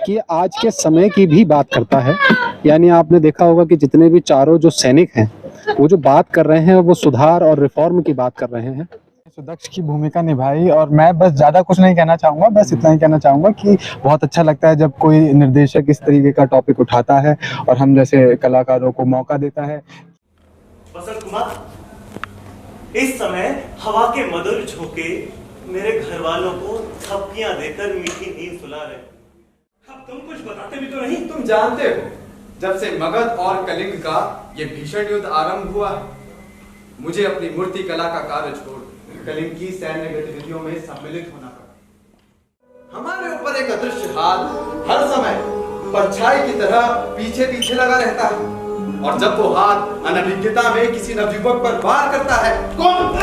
कि आज के समय की भी बात करता है। यानी आपने देखा होगा कि जितने भी चारों जो सैनिक हैं वो जो बात कर रहे हैं वो सुधार और रिफॉर्म की बात कर रहे हैं। सुदक्ष की भूमिका निभाई और मैं बस ज़्यादा कुछ नहीं कहना चाहूँगा, बस इतना ही कहना चाहूँगा कि बहुत अच्छा लगता है जब कोई निर्देशक इस तरीके का टॉपिक उठाता है और हम जैसे कलाकारों को मौका देता है। बसंत कुमार, इस समय हवा के मधुर झोंके मेरे घर वालों को थपकियां देकर मीठी नींद सुला रहे। अब तुम कुछ बताते भी तो नहीं। तुम जानते हो जब से मगध और कलिंग का ये भीषण युद्ध आरंभ हुआ है, मुझे अपनी मूर्ति कला का कार्य छोड़ कलिंग की सैन्य गतिविधियों में सम्मिलित होना पड़ा। हमारे ऊपर एक अदृश्य हाथ हर समय परछाई की तरह पीछे पीछे लगा रहता है और जब वो हाथ अनभिज्ञता में किसी नवयुवक पर वार करता है, कौन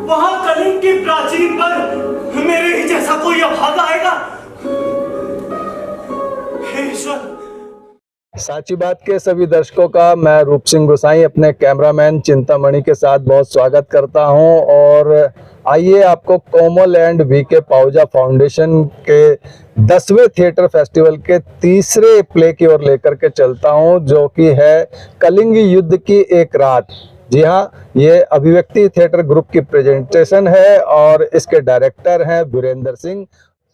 वहां कलिंग की प्राचीन पर मेरे ही जैसा कोई अभागा आएगा। हे ईश्वर। साची बात के सभी दर्शकों का मैं रूप सिंह गोसाई अपने कैमरामैन चिंतामणि के साथ बहुत स्वागत करता हूं और आइए आपको कोमल एंड वीके पाहुजा फाउंडेशन के 10वें थिएटर फेस्टिवल के तीसरे प्ले की ओर लेकर के चलता हूं, जो कि है कलिंग युद्ध की एक रात। जी हाँ, ये अभिव्यक्ति थिएटर ग्रुप की प्रेजेंटेशन है और इसके डायरेक्टर हैं वीरेंद्र सिंह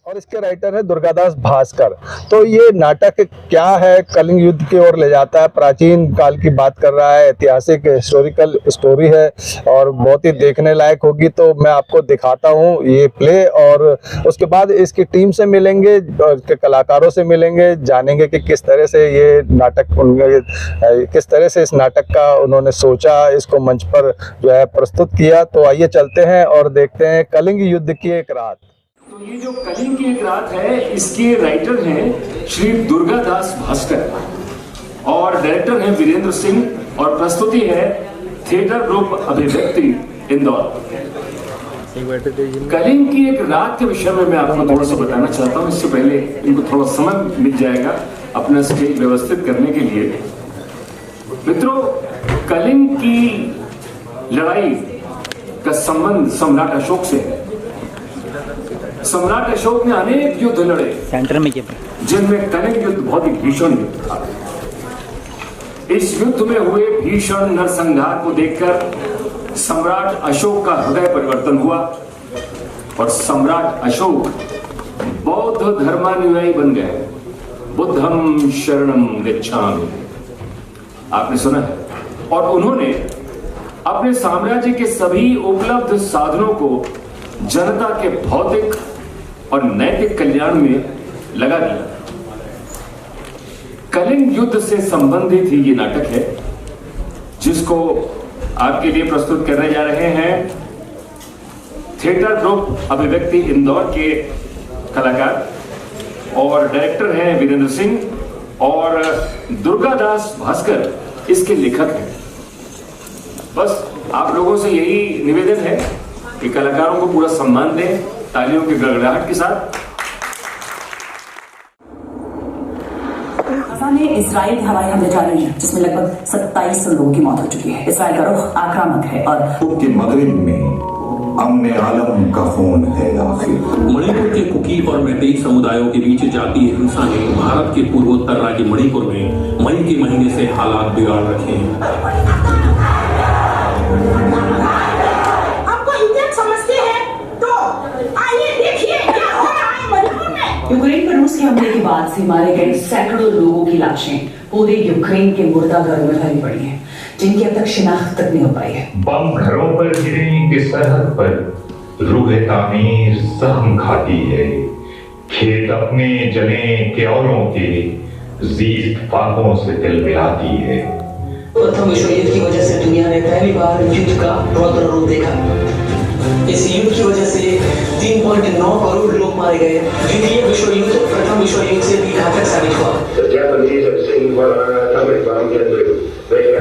और इसके राइटर है दुर्गादास भास्कर। तो ये नाटक क्या है, कलिंग युद्ध की ओर ले जाता है, प्राचीन काल की बात कर रहा है, ऐतिहासिक हिस्टोरिकल स्टोरी है और बहुत ही देखने लायक होगी। तो मैं आपको दिखाता हूँ ये प्ले और उसके बाद इसकी टीम से मिलेंगे, इसके कलाकारों से मिलेंगे, जानेंगे कि किस तरह से ये नाटक किस तरह से इस नाटक का उन्होंने सोचा, इसको मंच पर जो है प्रस्तुत किया। तो आइए चलते हैं और देखते हैं कलिंग युद्ध की एक रात। तो ये जो कलिंग की एक रात है, इसके राइटर हैं श्री दुर्गादास भास्कर और डायरेक्टर हैं वीरेंद्र सिंह और प्रस्तुति है थिएटर ग्रुप अभिव्यक्ति इंदौर। कलिंग की एक रात के विषय में मैं आपको थोड़ा सा बताना चाहता हूँ। इससे पहले इनको थोड़ा समय मिल जाएगा अपना स्टेज व्यवस्थित करने के लिए। मित्रों, कलिंग की लड़ाई का संबंध सम्राट अशोक से है। सम्राट अशोक ने अनेक युद्ध लड़े सेंटर में, जिनमें कलिंग युद्ध बहुत ही भीषण युद्ध था। इस युद्ध में हुए भीषण नरसंहार को देखकर सम्राट अशोक का हृदय परिवर्तन हुआ और सम्राट अशोक बौद्ध धर्मानुयायी बन गए। बुद्धम शरणम गच्छामि, आपने सुना है। और उन्होंने अपने साम्राज्य के सभी उपलब्ध साधनों को जनता के भौतिक और नैतिक कल्याण में लगा दिया। कलिंग युद्ध से संबंधित ही ये नाटक है, जिसको आपके लिए प्रस्तुत करने जा रहे हैं थिएटर ग्रुप अभिव्यक्ति इंदौर के कलाकार और डायरेक्टर हैं वीरेंद्र सिंह और दुर्गादास भास्कर इसके लेखक हैं। बस आप लोगों से यही निवेदन है कि कलाकारों को पूरा सम्मान दें, तालियों की गड़गड़ाहट के साथ। गाजा में इजराइल के हवाई हमले जारी हैं, जिसमें लगभग 2700 लोगों की मौत हो चुकी है। इजराइल का रुख आक्रामक है और के मगरिब में अम्न आलम का खून है आखिर। मणिपुर के कुकी और मैतेई समुदायों के बीच जातीय हिंसा ने भारत के पूर्वोत्तर राज्य मणिपुर में मई के महीने से हालात बिगाड़ रखे हैं। यूक्रेन पर रूस के हमले के बाद से मारे गए सैकड़ों लोगों की लाशें पूरे यूक्रेन के मुर्दाघरों में भरी पड़ी हैं, जिनकी अब तक शिनाख्त तक नहीं हो पाई है। बम घरों पर गिरे इस सरहद पर रूह तामीर जख्म खाती है। खेत अपने जले क्योरों के जीस्त फाकों से दिल मिलाती है। प्रथम विश्व युद्ध की वजह से दुनिया ने पहली बार युद्ध का रौद्र रूप देखा। इस युद्ध की वजह से 3.9 करोड़ लोग मारे गए। द्वितीय विश्व युद्ध प्रथम विश्व युद्ध से भी घातक साबित हुआ।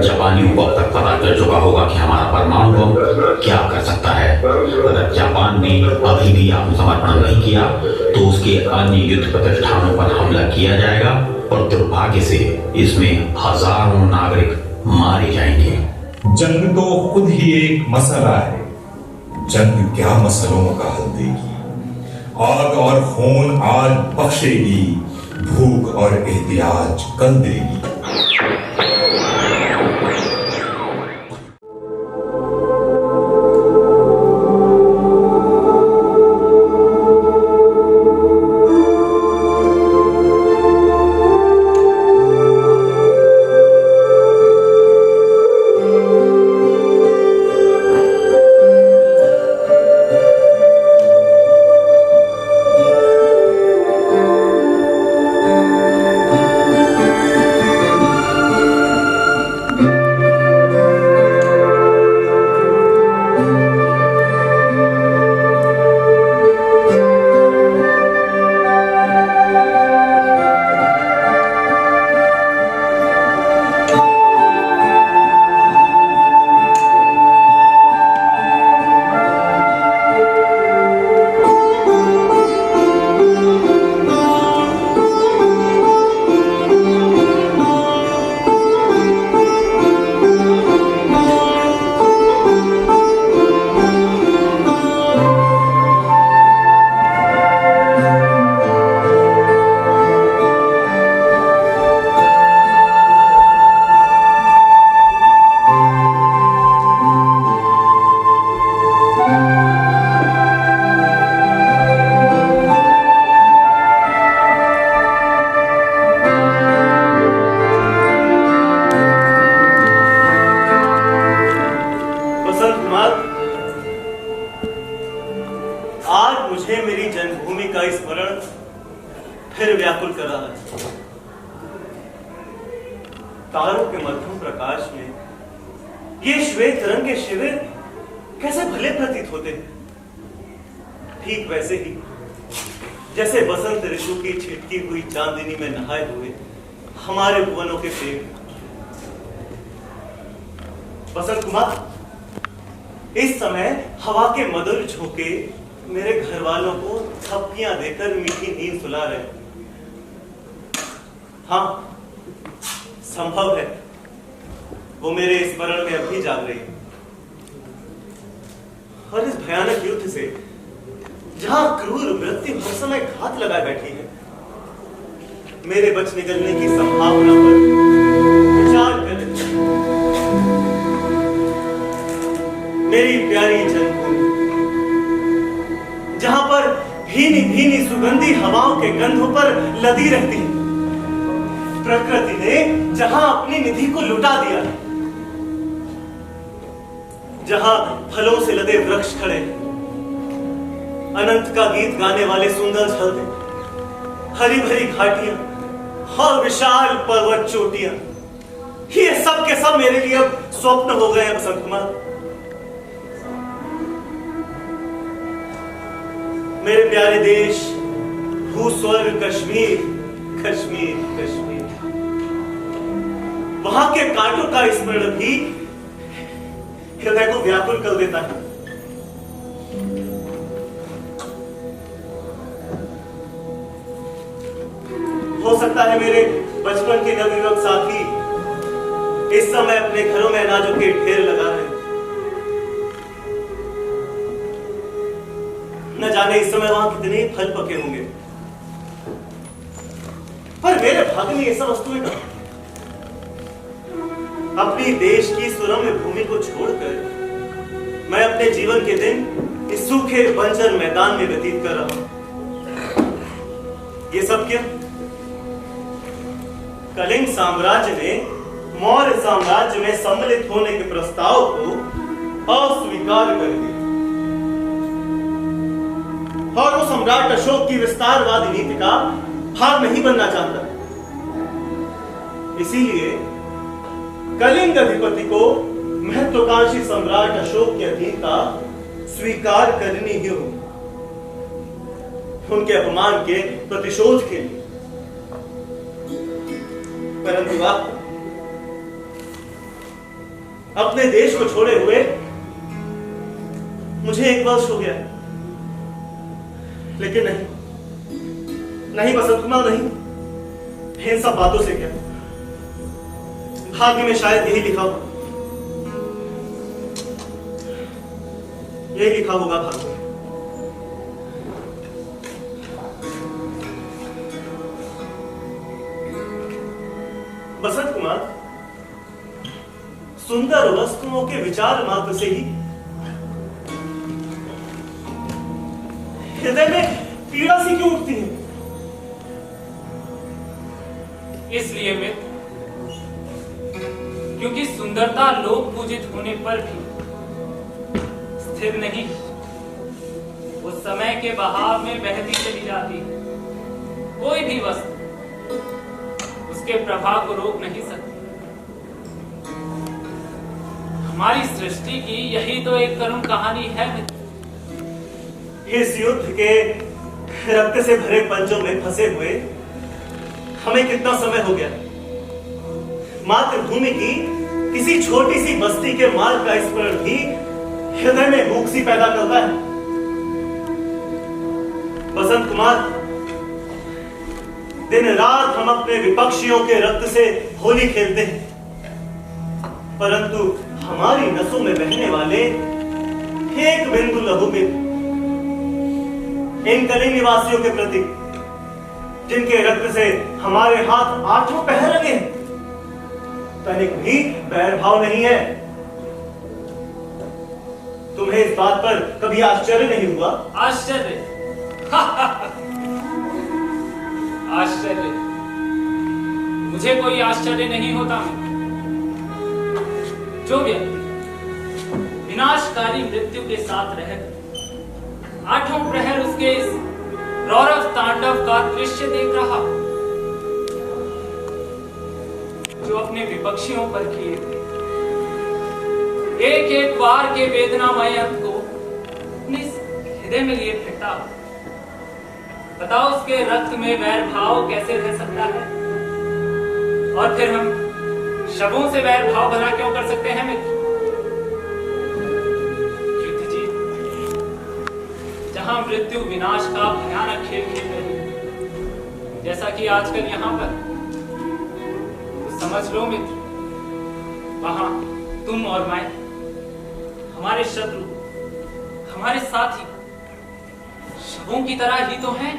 जापानियों को अब तक पता चल चुका होगा कि हमारा परमाणु बम क्या कर सकता है। अगर जापान ने अभी भी आत्मसमर्पण नहीं किया तो उसके अन्य युद्ध प्रतिष्ठानों पर हमला किया जाएगा और दुर्भाग्य से इसमें हजारों नागरिक मारे जाएंगे। जंग तो खुद ही एक मसला है जंग क्या मसलों का हल देगी। आग और खून आज बख्शेगी, भूख और एहतियाज कल देगी। आज मुझे मेरी जन्मभूमि का स्मरण फिर व्याकुल कर रहा है। तारों के मध्यम प्रकाश में ये श्वेत रंग के शिविर कैसे भले प्रतीत होते हैं, ठीक वैसे ही जैसे बसंत ऋतु की छिटकी हुई चांदनी में नहाए हुए हमारे भुवनों के पेड़। बसंत कुमार, इस समय हवा के मधुर झोंके मेरे घर वालों को थपकियां देकर मीठी नींद सुला रहे। हाँ, संभव है वो मेरे स्मरण में अभी जाग रही। और इस भयानक युद्ध से जहां क्रूर मृत्यु हर समय घात लगाए बैठी है, मेरे बच निकलने की संभावना पर विचार कर मेरी प्यारी जन्मभूमि, जहां पर भीनी भीनी सुगंधी हवाओं के गंधों पर लदी रहती है, प्रकृति ने जहां अपनी निधि को लुटा दिया है, जहां फलों से लदे वृक्ष खड़े, अनंत का गीत गाने वाले सुंदर झरने, हरी भरी घाटियां और विशाल पर्वत चोटियां, ये सब के सब मेरे लिए अब स्वप्न हो गए हैं। बसंत कुमार, मेरे प्यारे देश भूस्वर्ग कश्मीर, कश्मीर, कश्मीर, वहां के कांटों का स्मरण भी हृदय को व्याकुल कर देता है। हो सकता है मेरे बचपन के नवयुवक साथी इस समय अपने घरों में अनाजों के ढेर लगा रहे हैं। न जाने इस समय वहां कितने फल पके होंगे, पर मेरे भाग्य में ये सब वस्तुएं कहां? अपनी देश की सुरम्य भूमि को छोड़कर मैं अपने जीवन के दिन इस सूखे बंजर मैदान में व्यतीत कर रहा हूं। ये सब क्या? कलिंग साम्राज्य ने मौर्य साम्राज्य में सम्मिलित होने के प्रस्ताव को अस्वीकार कर दिया और वो सम्राट अशोक की विस्तारवादी नीति का भाग नहीं बनना चाहता। इसीलिए कलिंग अधिपति को महत्वाकांक्षी सम्राट अशोक की अधीनता स्वीकार करनी ही होगी, उनके अपमान के प्रतिशोध के लिए। परंतु आप अपने देश को छोड़े हुए मुझे 1 वर्ष हो गया, लेकिन नहीं बसंत कुमार, नहीं। इन सब बातों से क्या? भाग्य में शायद यही लिखा हो। ये लिखा होगा भाग में। बसंत कुमार, सुंदर वस्तुओं के विचार मात्र से ही हृदय में पीड़ा सी क्यों उठती है? इसलिए मित्र, क्योंकि सुंदरता लोक पूजित होने पर भी स्थिर नहीं, वो समय के बहाव में बहती चली जाती है। कोई भी वस्तु उसके प्रभाव को रोक नहीं सकती। हमारी सृष्टि की यही तो एक करुण कहानी है मित्र। इस युद्ध के रक्त से भरे पंजों में फंसे हुए हमें कितना समय हो गया। मातृभूमि की किसी छोटी सी बस्ती के मार्ग का स्मरण भी हृदय में भूख सी पैदा करता है। बसंत कुमार, दिन रात हम अपने विपक्षियों के रक्त से होली खेलते हैं, परंतु हमारी नसों में बहने वाले एक बिंदु लहू में इन कलिंग निवासियों के प्रति, जिनके रक्त से हमारे हाथ आठों पहर लगे, तनिक भी बैर भाव नहीं है। तुम्हें इस बात पर कभी आश्चर्य नहीं हुआ? आश्चर्य? आश्चर्य? मुझे कोई आश्चर्य नहीं होता। जो व्यक्ति विनाशकारी मृत्यु के साथ रहकर आठों प्रहर उसके इस रौरव तांडव का दृश्य देख रहा, जो अपने विपक्षियों पर किए थे एक एक बार के वेदनामय अंत को अपने हृदय में लिए फिरता, बताओ उसके रक्त में वैर भाव कैसे रह सकता है? और फिर हम शवों से वैर भाव भरा क्यों कर सकते हैं मित्र? जहां मृत्यु विनाश का भयानक खेल खेल रही है, जैसा कि आजकल यहाँ पर, तो समझ लो मित्र, वहां तुम और मैं, हमारे शत्रु, हमारे साथी शवों की तरह ही तो हैं,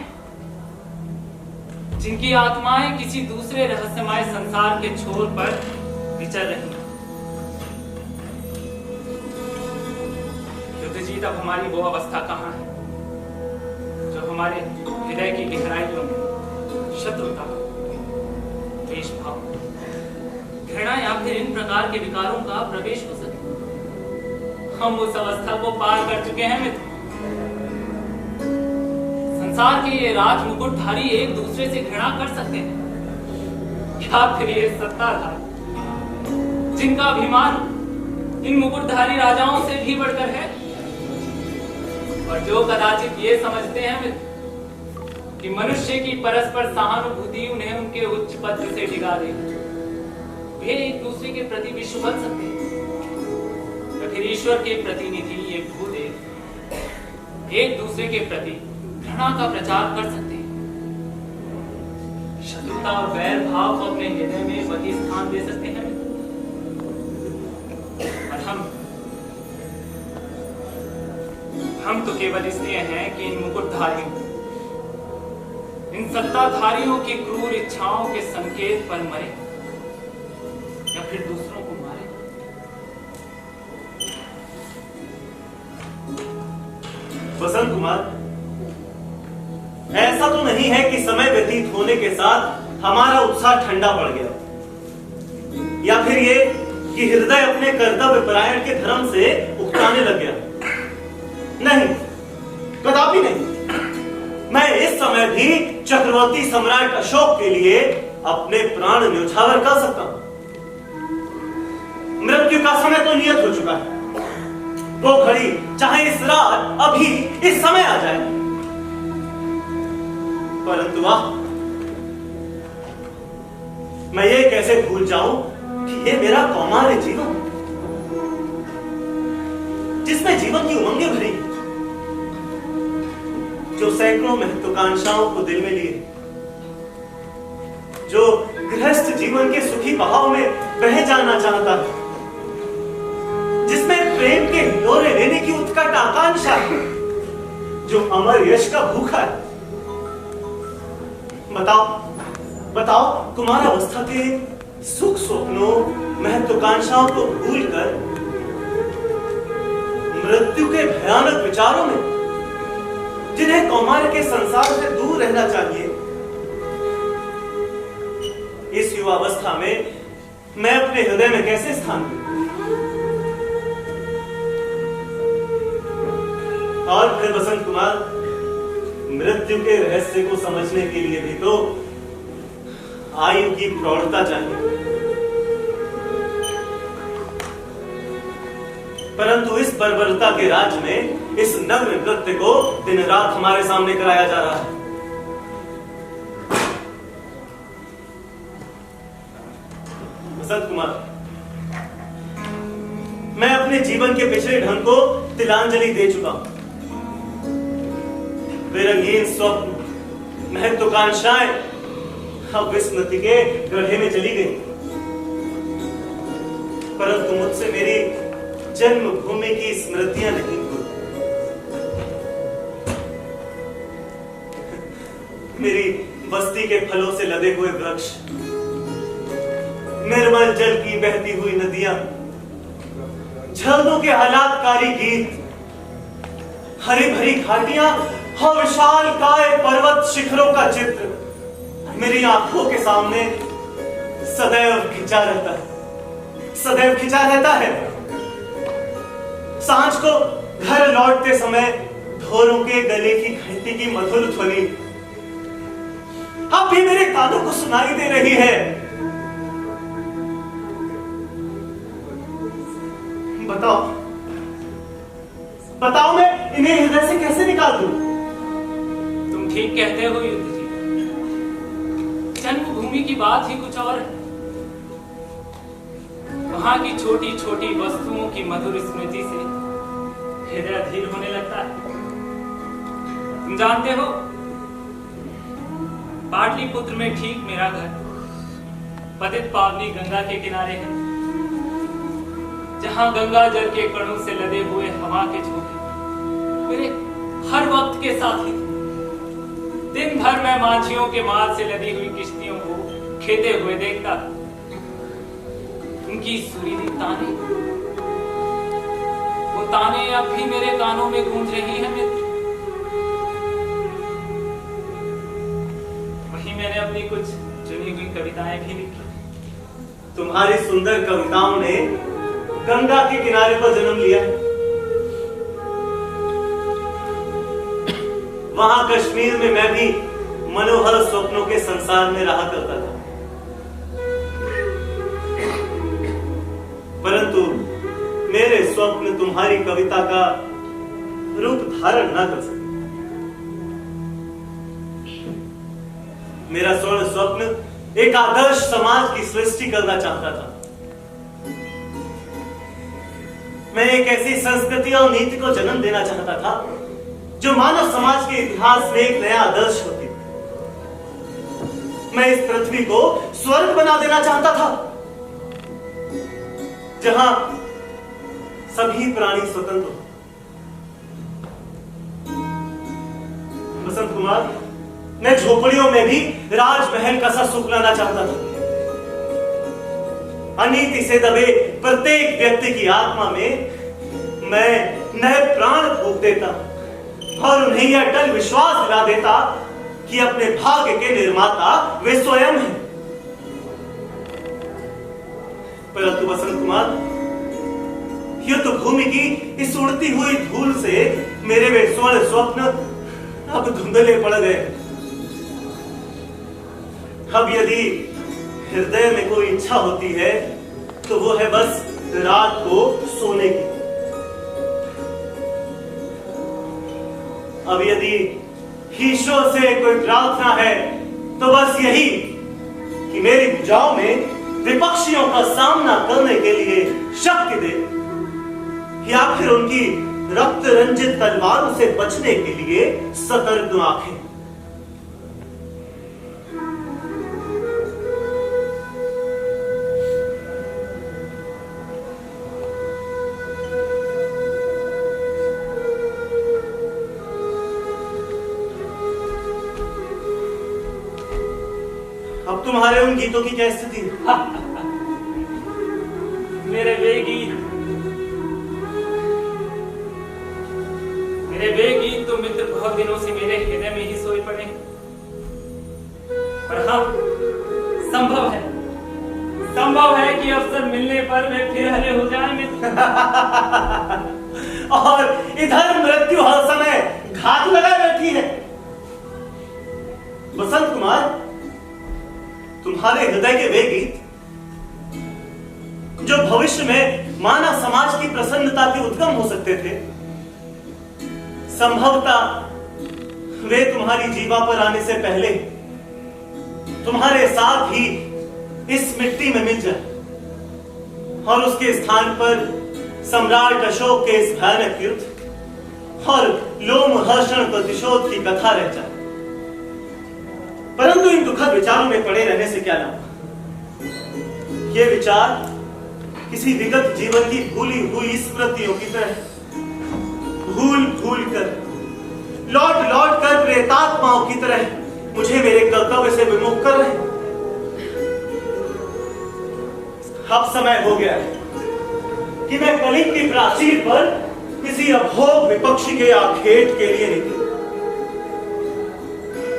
जिनकी आत्माएं किसी दूसरे रहस्यमय संसार के छोर पर विचर रही हैं। युद्धजीत, अब हमारी वो अवस्था कहां है जो हमारे हृदय की गहराइयों में शत्रुता, द्वेष भाव, घृणा या फिर इन प्रकार के विकारों का प्रवेश हो सके? हम उस अवस्था को पार कर चुके हैं मित्र। संसार के ये राज मुकुटधारी एक दूसरे से घृणा कर सकते हैं, या फिर ये सत्ताधार, जिनका अभिमान इन मुकुटधारी राजाओं से भी बढ़कर है, और जो कदाचित ये समझते हैं मित्र कि मनुष्य की परस्पर सहानुभूति उन्हें उनके उच्च पद से डिगा देगी, वे एक दूसरे के प्रति विश्व बन सकते हैं, या फिर ईश्वर के प्रतिनिधि ये भूदेव एक दूसरे के प्रति घृणा का प्रचार कर सकते हैं, शत्रुता और वैर भाव को अपने हृदय में वही स्थान दे सकते हैं। और हम तो केवल इसलिए हैं कि इन मुकुटधारियों, इन सत्ताधारियों की क्रूर इच्छाओं के संकेत पर मरे या फिर दूसरों को मारे। बसंत कुमार, ऐसा तो नहीं है कि समय व्यतीत होने के साथ हमारा उत्साह ठंडा पड़ गया, या फिर ये कि हृदय अपने कर्तव्य परायण के धर्म से उकताने लग गया। नहीं, कदापि नहीं। मैं इस समय भी चक्रवर्ती सम्राट अशोक के लिए अपने प्राण न्यौछावर कर सकता हूं। मृत्यु का समय तो नियत हो चुका है, वो घड़ी चाहे इस रात अभी इस समय आ जाए, परंतु वाह, मैं ये कैसे भूल जाऊं कि ये मेरा कौमार जीवन, जिसमें जीवन की उमंगें भरी, जो सैकड़ों महत्वाकांक्षाओं को दिल में लिए, जो गृहस्थ जीवन के सुखी बहाव में बह जाना चाहता है, जिसमें प्रेम के हिलोरे लेने की उत्कट उत्कट आकांक्षा, जो अमर यश का भूखा है। बताओ बताओ, कुमारावस्था के सुख स्वप्नों महत्वाकांक्षाओं को भूलकर मृत्यु के भयानक विचारों में, जिन्हें कौमार के संसार से दूर रहना चाहिए, इस युवावस्था में मैं अपने हृदय में कैसे स्थान दूं? और फिर बसंत कुमार, मृत्यु के रहस्य को समझने के लिए भी तो आयु की प्रौढ़ता चाहिए। परंतु इस बर्बरता के राज में इस नग्न नृत्य को दिन रात हमारे सामने कराया जा रहा है। बसंत कुमार, मैं अपने जीवन के पिछले ढंग को तिलांजलि दे चुका हूं। बेरंगीन स्वप्न महत्वाकांक्षाएं अब विस्मृति के गड्ढे में चली गई, परंतु मुझसे मेरी जन्मभूमि की स्मृतियां नहीं भूली। मेरी बस्ती के फलों से लदे हुए वृक्ष, निर्मल जल की बहती हुई नदियां, झरनों के आह्लादकारी गीत, हरी भरी घाटियां और विशाल काय पर्वत शिखरों का चित्र मेरी आंखों के सामने सदैव खिंचा रहता है, सदैव खिंचा रहता है। सांझ को घर लौटते समय ढोरों के गले की घंटी की मधुर ध्वनि अब भी मेरे कानों को सुनाई दे रही है। बताओ बताओ, मैं इन्हें हृदय से कैसे निकाल दूं? तुम ठीक कहते हो युद्ध जी, जन्मभूमि की बात ही कुछ और है। वहां की छोटी छोटी वस्तुओं की मधुर स्मृति से हृदय अधीर होने लगता है। तुम जानते हो, पाटलिपुत्र में ठीक मेरा घर पतित पावनी गंगा के किनारे है, जहां गंगा जल के कणों से लदे हुए हवा के झोंके मेरे हर वक्त के साथी थे। दिन भर मैं मांझियों के माल से लदी हुई किश्तियों को खेते हुए देखता, उनकी सुरीली ताने, वो ताने अब भी मेरे कानों में गूंज रही है मित्र। वहीं मैंने अपनी कुछ चुनी हुई कविताएं भी लिखी। तुम्हारी सुंदर कविताओं ने गंगा के किनारे पर जन्म लिया। वहां कश्मीर में मैं भी मनोहर स्वप्नों के संसार में रहा करता था, परंतु मेरे स्वप्न तुम्हारी कविता का रूप धारण न कर सके। मेरा स्वर्ण स्वप्न एक आदर्श समाज की सृष्टि करना चाहता था। मैं एक ऐसी संस्कृति और नीति को जन्म देना चाहता था जो मानव समाज के इतिहास में एक नया आदर्श होती। मैं इस पृथ्वी को स्वर्ग बना देना चाहता था, जहां सभी प्राणी स्वतंत्र हो। बसंत कुमार, मैं झोपड़ियों में भी राजमहल का सा सुख लाना चाहता था। अनीति से दबे प्रत्येक व्यक्ति की आत्मा में मैं नए प्राण फूंक देता और उन्हें यह अटल विश्वास दिला देता कि अपने भाग्य के निर्माता वे स्वयं हैं। परंतु बसंत कुमार, युद्ध भूमि की इस उड़ती हुई धूल से मेरे वे स्वर्ण स्वप्न अब धुंधले पड़ गए। अब यदि हृदय में कोई इच्छा होती है तो वो है बस रात को सोने की। अब यदि ईश्वर से कोई प्रार्थना है तो बस यही कि मेरी भुजाओं में विपक्षियों का सामना करने के लिए शक्ति दे, या फिर उनकी रक्त रंजित तलवारों से बचने के लिए सतर्क आंखें। अब तुम्हारे उन गीतों की क्या स्थिति है? मेरे वे गीत तो मित्र बहुत दिनों से मेरे हृदय में ही सोए पड़े हैं। पर हाँ, संभव है कि अवसर मिलने पर वे फिर हरे हो जाए मित्र। और इधर मृत्यु हर समय घात लगाए बैठी है। बसंत कुमार, तुम्हारे हृदय के वे गीत जो भविष्य में मानव समाज की प्रसन्नता के उद्गम हो सकते थे, संभवतः वे तुम्हारी जीवा पर आने से पहले तुम्हारे साथ ही इस मिट्टी में मिल जाए और उसके स्थान पर सम्राट अशोक के इस भयानक युद्ध और लोमहर्षण प्रतिशोध की कथा रह जाए। परंतु इन दुखद विचारों में पड़े रहने से क्या लाभ? ये विचार किसी विगत जीवन की भूली हुई स्मृतियों की तरह भूल भूल कर, लौट लौट कर प्रेतात्माओं की तरह मुझे मेरे कर्तव्य से विमुख कर रहे। अब समय हो गया है कि मैं कलिंग की प्राचीर पर किसी अभोग विपक्षी के आखेट के लिए निकलूं।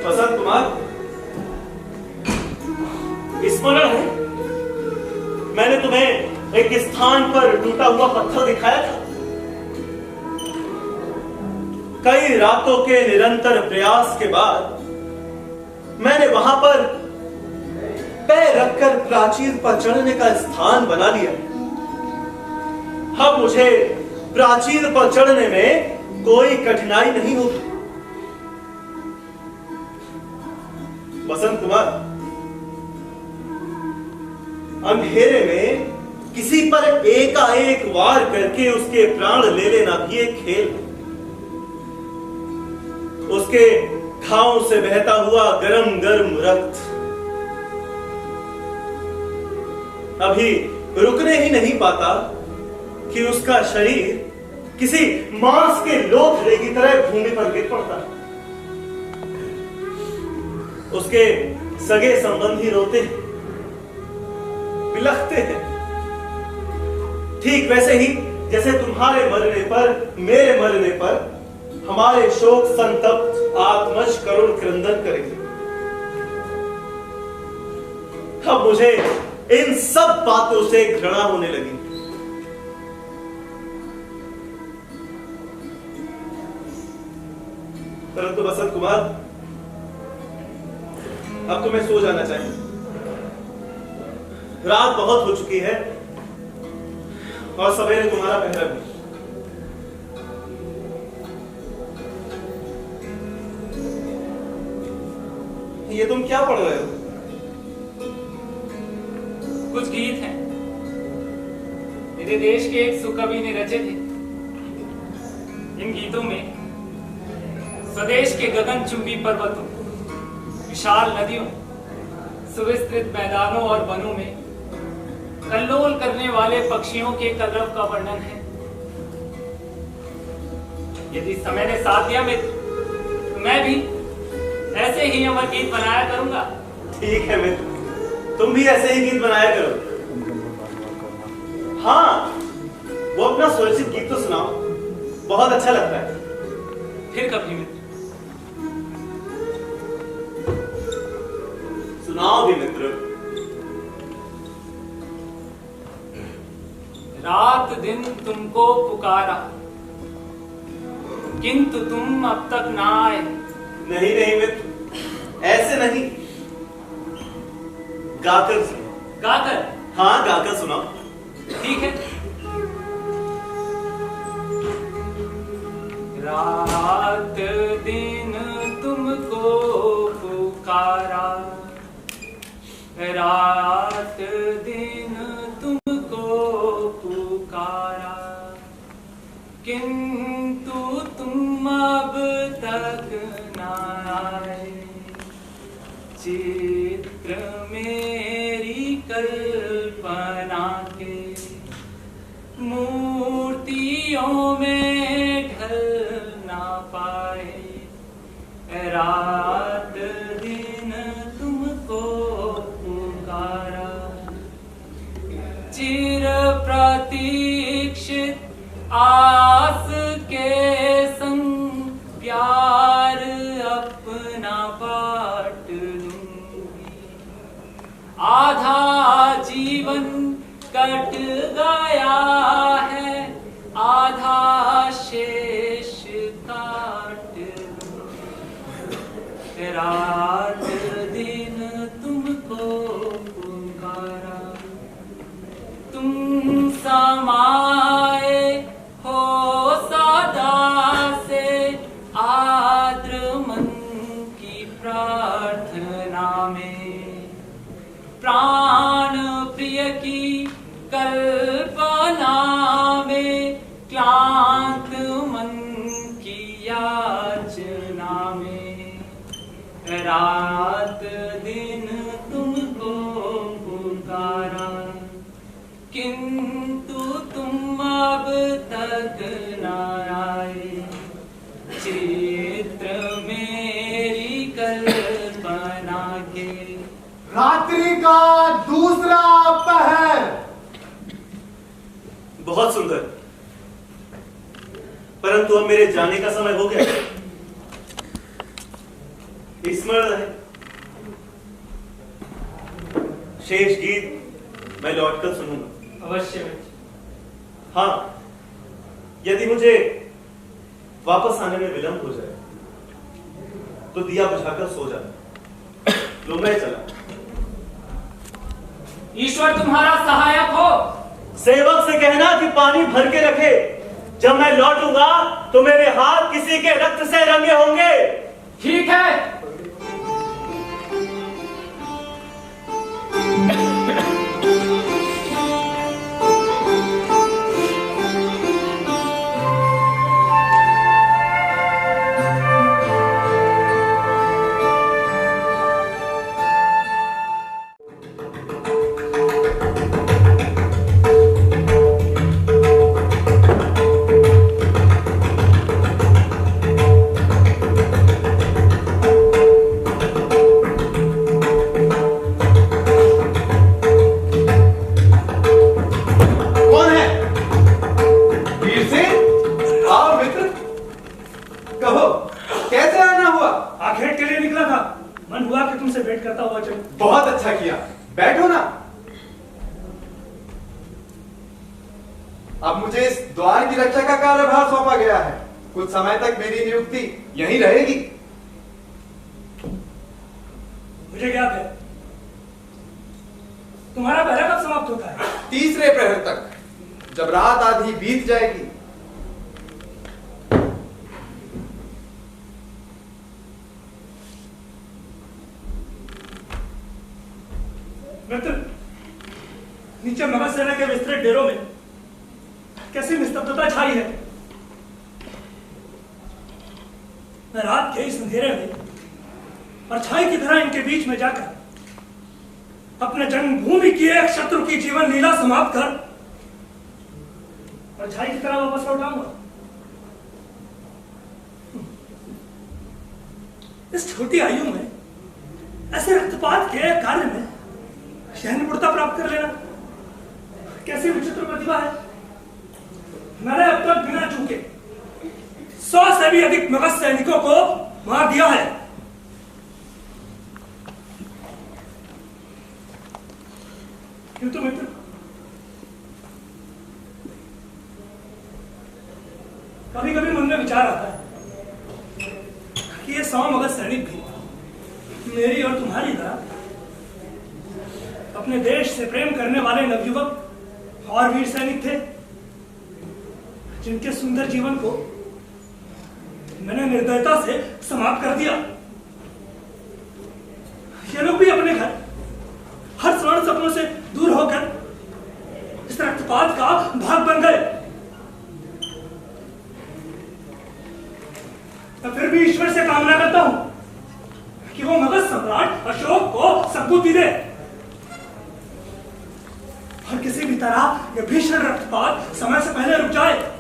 बसंत कुमार, स्मरण है मैंने तुम्हें एक स्थान पर टूटा हुआ पत्थर दिखाया था। कई रातों के निरंतर प्रयास के बाद मैंने वहां पर पैर रखकर प्राचीर पर चढ़ने का स्थान बना लिया। अब मुझे प्राचीर पर चढ़ने में कोई कठिनाई नहीं होगी। बसंत कुमार, अंधेरे में किसी पर एकाएक वार करके उसके प्राण ले लेना भी एक खेल है। उसके घावों से बहता हुआ गरम गरम रक्त अभी रुकने ही नहीं पाता कि उसका शरीर किसी मांस के लोथड़े की तरह भूमि पर गिर पड़ता है। उसके सगे संबंधी रोते हैं, बिलखते हैं, ठीक वैसे ही जैसे तुम्हारे मरने पर, मेरे मरने पर हमारे शोक संतप्त आत्मज करुण क्रंदन करेंगे। अब मुझे इन सब बातों से घृणा होने लगी। परंतु बसंत कुमार, अब तुम्हें सो जाना चाहिए। रात बहुत हो चुकी है और सवेरे तुम्हारा पहरा भी। ये तुम क्या पढ़ रहे हो? कुछ गीत हैं मेरे देश के एक सुकवि ने रचे थे। इन गीतों में स्वदेश के गगनचुंबी पर्वतों, विशाल नदियों, सुविस्तृत मैदानों और वनों में कल्लोल करने वाले पक्षियों के कलरव का वर्णन है। यदि समय ने साथ दिया मित्र, तो मैं भी ऐसे ही अमर गीत बनाया करूंगा। ठीक है मित्र, तुम भी ऐसे ही गीत बनाया करो। हाँ, वो अपना स्वरचित गीत तो सुनाओ, बहुत अच्छा लगता है। फिर कभी मित्र सुनाओ भी मित्र। रात दिन तुमको पुकारा, किंतु तुम अब तक ना आए। नहीं नहीं मित्र, ऐसे नहीं, गाकर सुनो। गाकर? हाँ, गाकर सुनाओ। ठीक है। रात दिन तुमको पुकारा, रात दिन तुमको पुकारा, किंतु तुम अब तक ना आए। चित्र मेरी कल्पना के मूर्तियों में ढल ना पाए। रात दिन तुमको कट गया है आधा शेष काट लूं। रात दिन तुमको पुकारा, तुम समाए हो सदा से आर्द्र मन की प्रार्थना में। प्राण प्रिय की कल्पना में, क्लांत मन की याचना में। रात दिन तुमको पुकारा, किंतु तुम अब तक न आए। चित्र मेरी कल्पना के रात्रि का दूसरा पहर। बहुत सुंदर, परंतु अब मेरे जाने का समय हो गया। स्मरण है, शेष गीत मैं लौटकर सुनूंगा। अवश्य। हाँ, यदि मुझे वापस आने में विलंब हो जाए तो दिया बुझाकर सो जाना। लो मैं चला। ईश्वर तुम्हारा सहायक हो। सेवक से कहना कि पानी भर के रखे। जब मैं लौटूंगा तो मेरे हाथ किसी के रक्त से रंगे होंगे। ठीक है। बहुत अच्छा किया, बैठो ना। अब मुझे इस द्वार की रक्षा का कार्यभार सौंपा गया है। कुछ समय तक मेरी नियुक्ति यहीं रहेगी। मुझे ज्ञात है। तुम्हारा पहरा कब समाप्त होता है? तीसरे प्रहर तक, जब रात आधी बीत जाएगी। मित्र, नीचे मगध सेना के विस्तृत डेरों में कैसी निस्तब्धता छाई है। मैं रात के इस अंधेरे में परछाई की तरह इनके बीच में जाकर अपने जन्मभूमि की एक शत्रु की जीवन लीला समाप्त कर परछाई की तरह वापस लौटाऊंगा। इस छोटी आयु में ऐसे रक्तपात के कार्य में शहनपुरता प्राप्त कर लेना कैसी विचित्र प्रतिभा है। मैंने अब तक बिना चूके 100 से भी अधिक मगध सैनिकों को मार दिया है। किंतु मित्र, कभी कभी मन में विचार आता है कि ये 100 मगध सैनिक भी मेरी और तुम्हारी तरह अपने देश से प्रेम करने वाले नवयुवक और वीर सैनिक थे, जिनके सुंदर जीवन को मैंने निर्दयता से समाप्त कर दिया। ये लोग भी अपने घर हर स्वर्ण सपनों से दूर होकर इस रक्तपात का भाग बन गए। मैं फिर भी ईश्वर से कामना करता हूं कि वो मगध सम्राट अशोक को सद्बुद्धि दे और किसी भी तरह यह भीषण रक्तपात समय से पहले रुक जाए।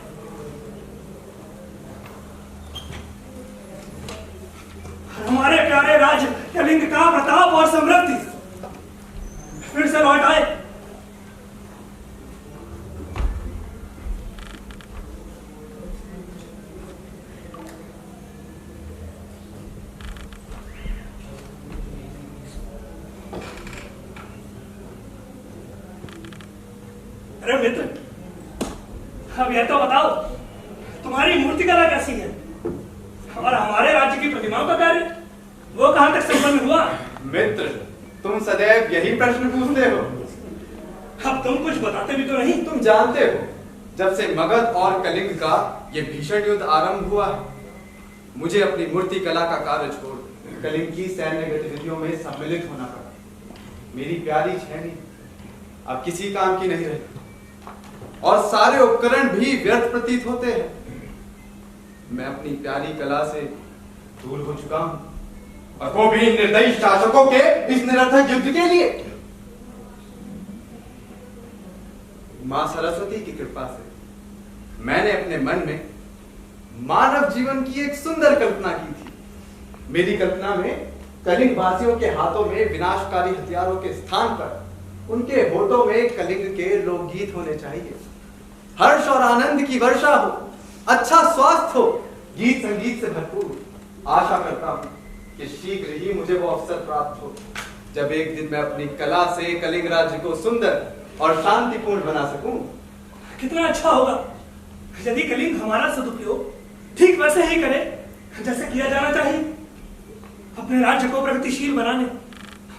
हमारे प्यारे राज कलिंग का प्रताप और समृद्धि फिर से लौट आए। अरे मित्र, अब यह तो बताओ, तुम्हारी मूर्ति कला कैसी है और हमारे राज्य की प्रतिमाओं का कार्य वो कहां तक संपन्न हुआ? मित्र, तुम सदैव यही प्रश्न पूछते हो। अब तुम कुछ बताते भी तो नहीं। तुम जानते हो, जब से मगध और कलिंग का ये भीषण युद्ध आरंभ हुआ है, मुझे अपनी मूर्ति कला का कार्य छोड़ कलिंग की सैन्य गतिविधियों में सम्मिलित होना पड़ा। मेरी प्यारी छेनी अब किसी काम की नहीं रही और सारे उपकरण भी व्यर्थ प्रतीत होते हैं। मैं अपनी प्यारी कला से दूर हो चुका हूं, और वो भी निर्दयी शासकों के इस निरर्थक युद्ध के लिए। मां सरस्वती की कृपा से मैंने अपने मन में मानव जीवन की एक सुंदर कल्पना की थी। मेरी कल्पना में कलिंग वासियों के हाथों में विनाशकारी हथियारों के स्थान पर उनके होठों में कलिंग के लोकगीत होने चाहिए। हर्ष और आनंद की वर्षा हो, अच्छा स्वास्थ्य हो, गीत संगीत से भरपूर। आशा करता हूं कि शीघ्र ही मुझे वो अवसर प्राप्त हो जब एक दिन मैं अपनी कला से कलिंग राज्य को सुंदर और शांतिपूर्ण बना सकूं। कितना अच्छा होगा यदि कलिंग हमारा सदुपयोग ठीक वैसे ही करे जैसे किया जाना चाहिए। अपने राज्य को प्रगतिशील बनाने,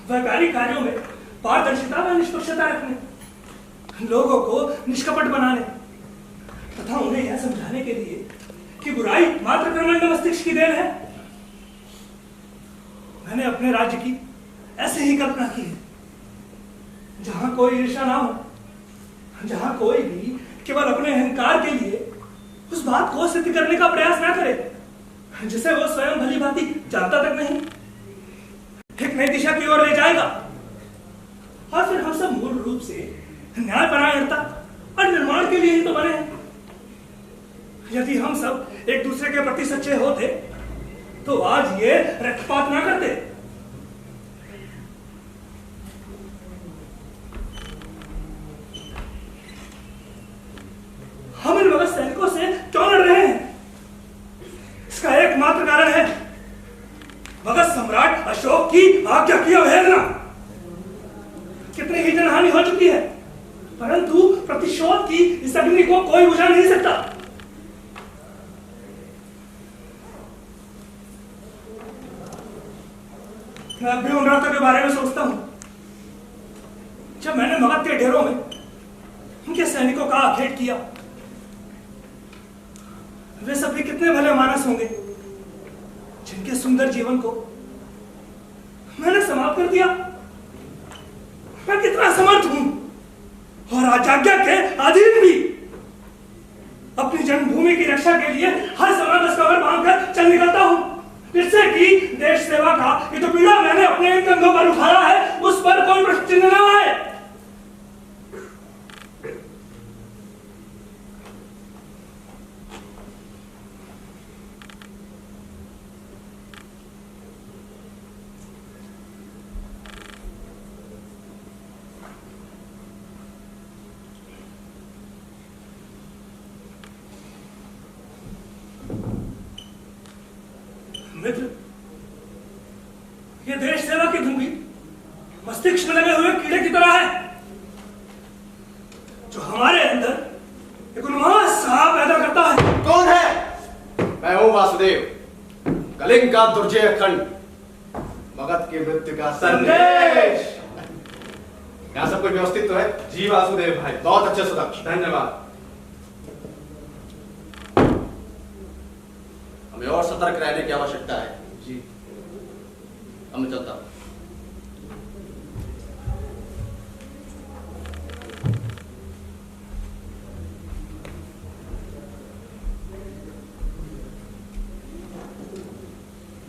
व्यापारिक कार्यों में पारदर्शिता व निष्पक्षता रखने, लोगों को निष्कपट बनाने तथा उन्हें यह समझाने के लिए कि बुराई मात्र कर्मण्य मस्तिष्क की देन है, मैंने अपने राज्य की ऐसे ही कल्पना की है, जहां कोई ईर्ष्या ना हो, जहां कोई भी केवल अपने अहंकार के लिए उस बात को सिद्ध करने का प्रयास ना करे जिसे वो स्वयं भली भांति जानता तक नहीं, एक नई दिशा की ओर ले जाएगा। और फिर हम सब मूल रूप से न्यायपरायणता और निर्माण के लिए ही तो बने हैं। यदि हम सब एक दूसरे के प्रति सच्चे होते तो आज ये रक्तपात ना करते। हम इन मगध सैनिकों से क्यों लड़ रहे हैं? इसका एकमात्र कारण है मगध सम्राट अशोक की आज्ञा की अवहेलना। कितनी ही जनहानि हो चुकी है, परंतु प्रतिशोध की इस अग्नि को कोई बुझा नहीं सकता। मैं अब भी उन रातों के बारे में सोचता हूं जब मैंने मगध के ढेरों में उनके सैनिकों का आखेट किया। वे सभी कितने भले मानस होंगे जिनके सुंदर जीवन को मैंने समाप्त कर दिया। मैं कितना समर्थ हूं और आज्ञा के अधीन भी। अपनी जन्मभूमि की रक्षा के लिए हर समय बस कवर बांधकर चल निकलता हूं, जिससे कि देश सेवा का ये जो पीड़ा मैंने अपने कंधों पर उठाया है उस पर कोई प्रश्न चिन्ह न आए। मित्र, ये देश सेवा की धुंधी मस्तिष्क में लगे हुए कीड़े की तरह है, जो हमारे अंदर एक उन्माद सा पैदा करता है। कौन है? मैं हूं वासुदेव, कलिंग का दुर्जय खंड, मगध की मृत्यु का संदेश। यहाँ सब कुछ व्यवस्थित तो है? जी वासुदेव भाई, बहुत अच्छे सुदक्ष, धन्यवाद। हमें और सतर्क रहने की आवश्यकता है। जी, अब मैं चलता हूं।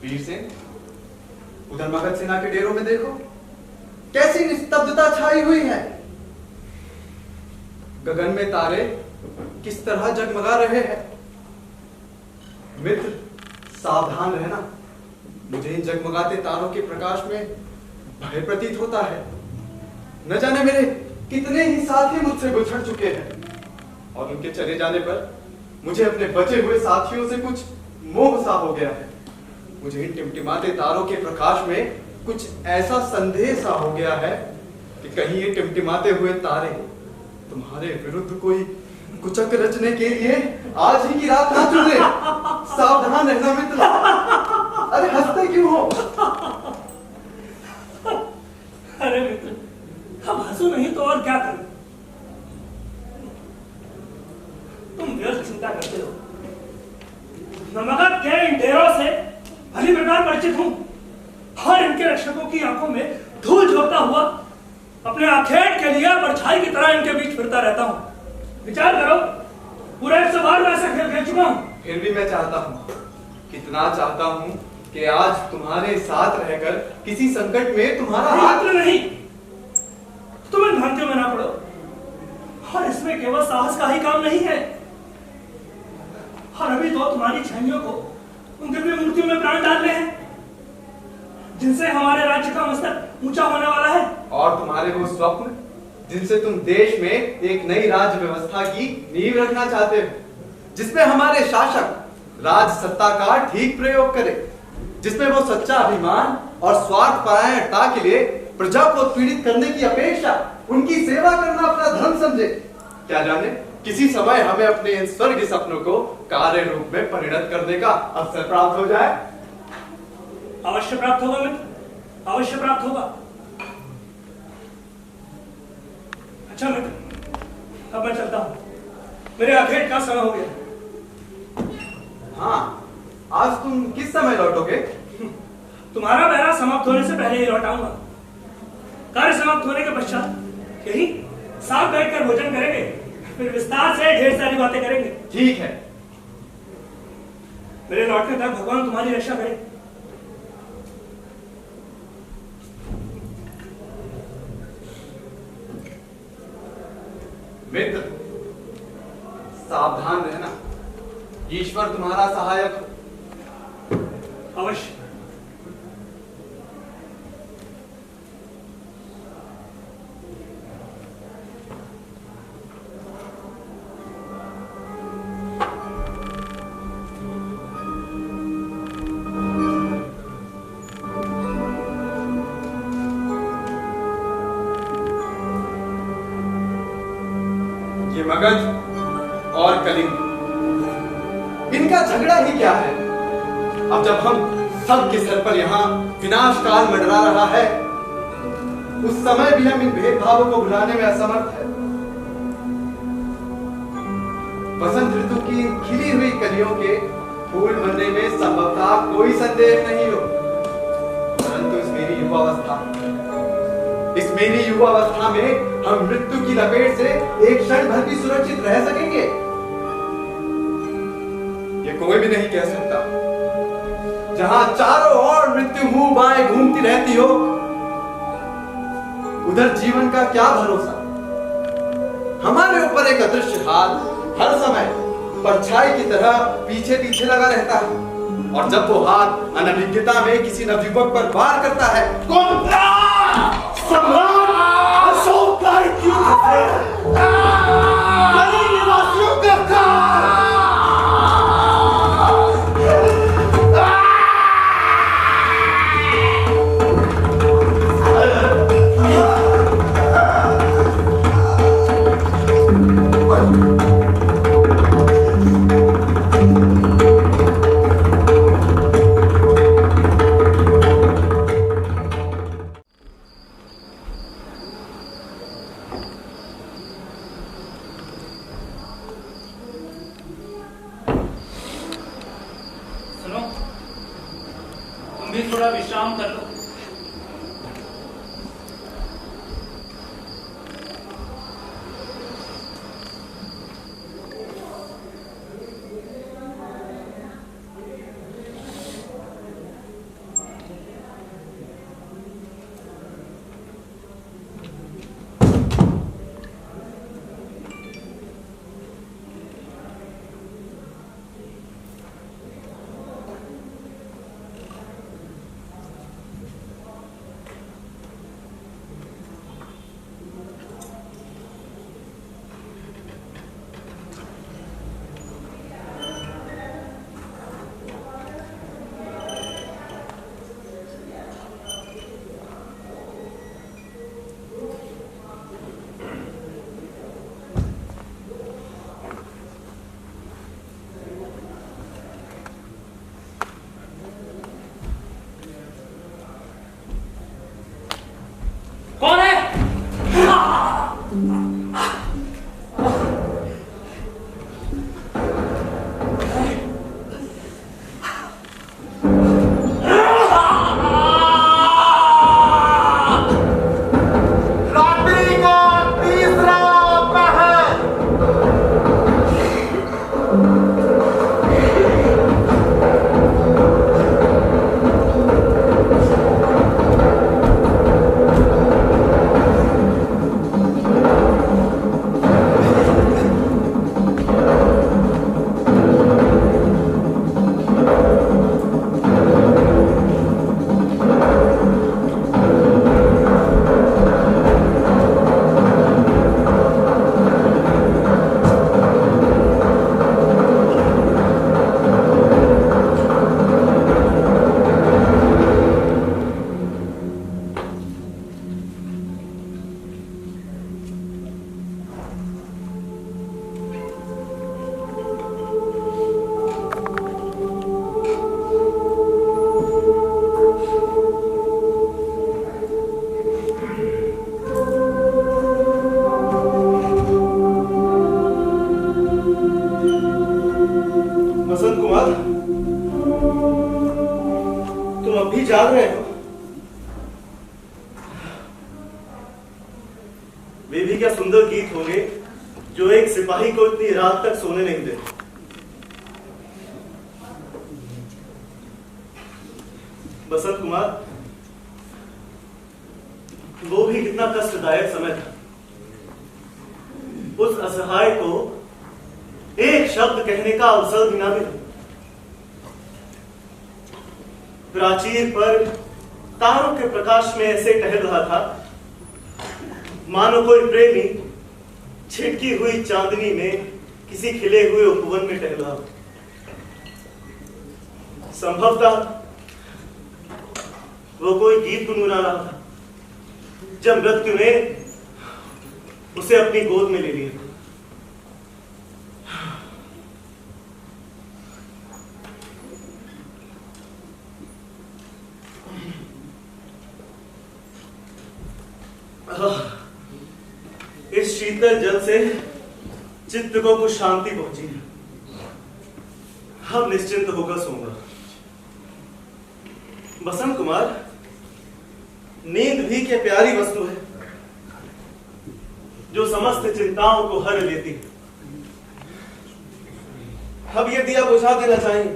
वीर सिंह, उधर मगध सेना के डेरों में देखो, कैसी निस्तब्धता छाई हुई है। गगन में तारे किस तरह जगमगा रहे हैं। मित्र, सावधान रहना। मुझे इन जगमगाते तारों के प्रकाश में भय प्रतीत होता है। न जाने मेरे कितने ही साथी मुझसे बिछड़ चुके हैं, और उनके चले जाने पर मुझे अपने बचे हुए साथियों से कुछ मोह सा हो गया है। मुझे इन टिमटिमाते तारों के प्रकाश में कुछ ऐसा संदेह सा हो गया है कि कहीं ये टिमटिमाते हुए तारे तुम्हारे विरुद्ध कोई कुचक रचने के लिए आज ही की रात ना चुने। सावधान रहना मित्र। अरे हंसते क्यों हो? अरे मित्र, अब हंसो नहीं तो और क्या करूं? तुम व्यर्थ चिंता करते हो। मैं मगध के इन डेरों से भली प्रकार परिचित हूं और इनके रक्षकों की आंखों में धूल झोंकता हुआ अपने आखेट के लिए परछाई की तरह इनके बीच फिरता रहता हूं। विचार करो, पूरा 112 में ऐसा खेल खेल चुका हूं। फिर भी मैं चाहता हूँ, कितना चाहता हूँ कि आज तुम्हारे साथ रहकर किसी संकट में तुम्हारा हाथ नहीं, तुम इन भ्रांतियों में ना पड़ो। और इसमें केवल साहस का ही काम नहीं है। और अभी तो तुम्हारी छाइयों को उन दिव्य मूर्तियों में प्राण डालने हैं जिनसे हमारे राज्य का मस्तक ऊंचा होने वाला है। और तुम्हारे वो स्वप्न जिनसे तुम देश में एक नई राज्य व्यवस्था की नींव रखना चाहते हो, जिसमें हमारे शासक राज सत्ता का ठीक प्रयोग करे, जिसमें वो सच्चा अभिमान और स्वार्थ परायणता के लिए प्रजा को पीड़ित करने की अपेक्षा उनकी सेवा करना अपना धर्म समझे। क्या जाने किसी समय हमें अपने इन स्वर्गीय सपनों को कार्य रूप में परिणत करने का अवसर प्राप्त हो जाए। अवश्य प्राप्त होगा मित्र, अवश्य प्राप्त होगा। अच्छा मित्र, अब मैं चलता हूं, मेरे आखेट का समय हो गया। हाँ, आज तुम किस समय लौटोगे? तुम्हारा पहरा समाप्त होने से पहले ही लौट आऊंगा। कार्य समाप्त होने के पश्चात यही साथ बैठकर भोजन करेंगे, फिर विस्तार से ढेर सारी बातें करेंगे। ठीक है। मेरे लौटने तक भगवान तुम्हारी रक्षा करे। मित्र, सावधान रहना, ईश्वर तुम्हारा सहायक हो। अवश्य। ये मगध और कलिंग, इनका झगड़ा ही क्या है? अब जब हम सब के सर पर यहाँ विनाश काल मंडरा रहा है, उस समय भी हम इन भेदभावों को भुलाने में असमर्थ है। बसंत ऋतु की खिली हुई कलियों के फूल बनने में संभवतः कोई संदेह नहीं हो, परंतु इस मेरी युवावस्था में हम मृत्यु की लपेट से एक क्षण भर भी सुरक्षित रह सकेंगे? ये कोई भी नहीं कह सकता। जहां चारों ओर मृत्यु मुंह बाएं घूमती रहती हो, उधर जीवन का क्या भरोसा? हमारे ऊपर एक अदृश्य हाथ हर समय परछाई की तरह पीछे पीछे लगा रहता है, और जब वो हाथ अनभिज्ञता में किसी नवयुवक पर वार करता है, अशोक का निवासियों का थोड़ा विश्राम कर लो। भी जाग रहे हो? वे भी क्या सुंदर गीत होंगे जो एक सिपाही को इतनी रात तक सोने नहीं देते। बसंत कुमार, वो भी कितना कष्टदायक समय था। उस असहाय को एक शब्द कहने का अवसर भी ना मिला। प्राचीर पर तारों के प्रकाश में ऐसे टहल रहा था मानो कोई प्रेमी छिटकी हुई चांदनी में किसी खिले हुए उपवन में टहल रहा। संभवतः वो कोई गीत गुनगुना रहा था जब मृत्यु ने उसे अपनी गोद में ले लिया। इस शीतल जल से चित्त को कुछ शांति पहुंची है। अब निश्चिंत होकर सोऊंगा। बसंत कुमार, नींद भी क्या प्यारी वस्तु है जो समस्त चिंताओं को हर लेती है। अब ये दिया बुझा देना चाहिए।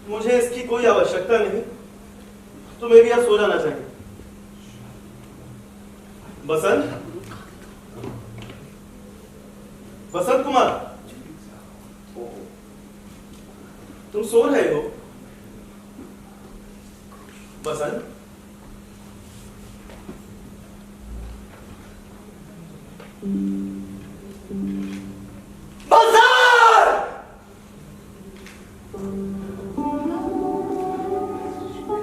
मुझे इसकी कोई आवश्यकता नहीं, तुम्हें भी अब सो जाना चाहिए। बसंत, बसंत कुमार, तुम सो रहे हो? बसंत,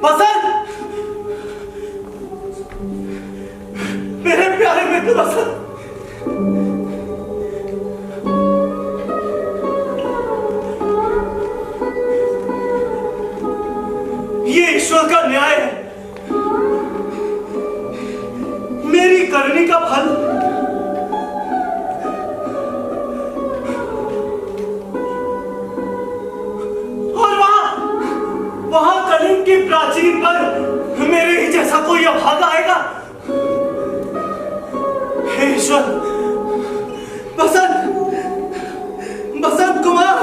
बसंत, मेरे प्यारे मित्र बसंत, ये ईश्वर का न्याय है, मेरी करनी का फल। और वहां कलिंग की प्राचीर पर मेरे ही जैसा कोई अभागा आएगा। हे ईश्वर, बसंत, Basant Kumar,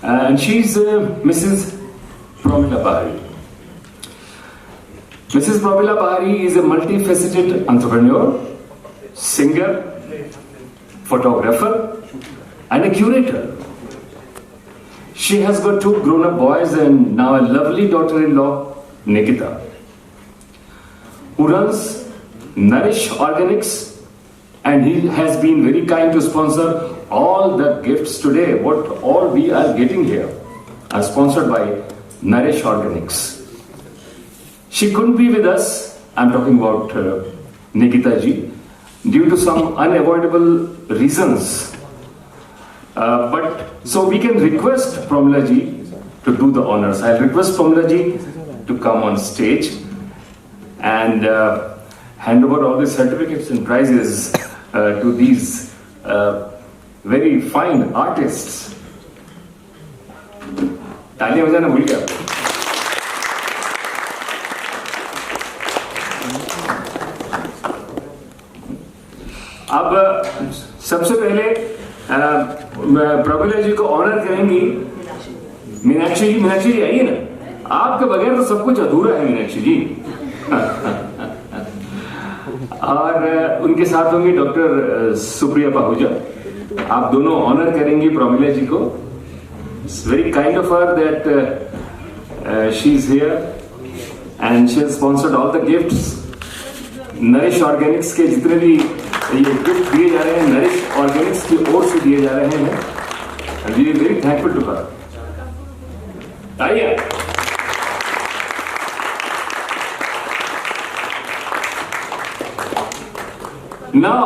and she's Mrs. Pramila Bahari. Mrs. Pramila Bahari is a multifaceted entrepreneur, singer, photographer, and a curator. She has got 2 grown-up boys and now a lovely daughter-in-law, Nikita, who runs Nourish Organics, and he has been very kind to sponsor all the gifts today. What all we are getting here are sponsored by Nourish Organics. She couldn't be with us, I'm talking about Nikita ji, due to some unavoidable reasons. But so we can request Pramila ji to do the honors. I'll request Pramila ji to come on stage and hand over all the certificates and prizes to these very fine artists. तालियां बजाना भूल गया। अब सबसे पहले प्रमिला जी को honour करेंगी मीनाक्षी जी। मीनाक्षी जी आइए ना, आपके बगैर तो सब कुछ अधूरा है मीनाक्षी जी। और उनके साथ होंगी डॉक्टर सुप्रिया पाहुजा। आप दोनों ऑनर करेंगी प्रमिला जी को। It's very kind of her that she's here and she has sponsored all the gifts. Nourish Organics के जितने भी ये गिफ्ट दिए जा रहे हैं Nourish Organics की ओर से दिए जा रहे हैं, and we are very thankful to her. आइए। Now,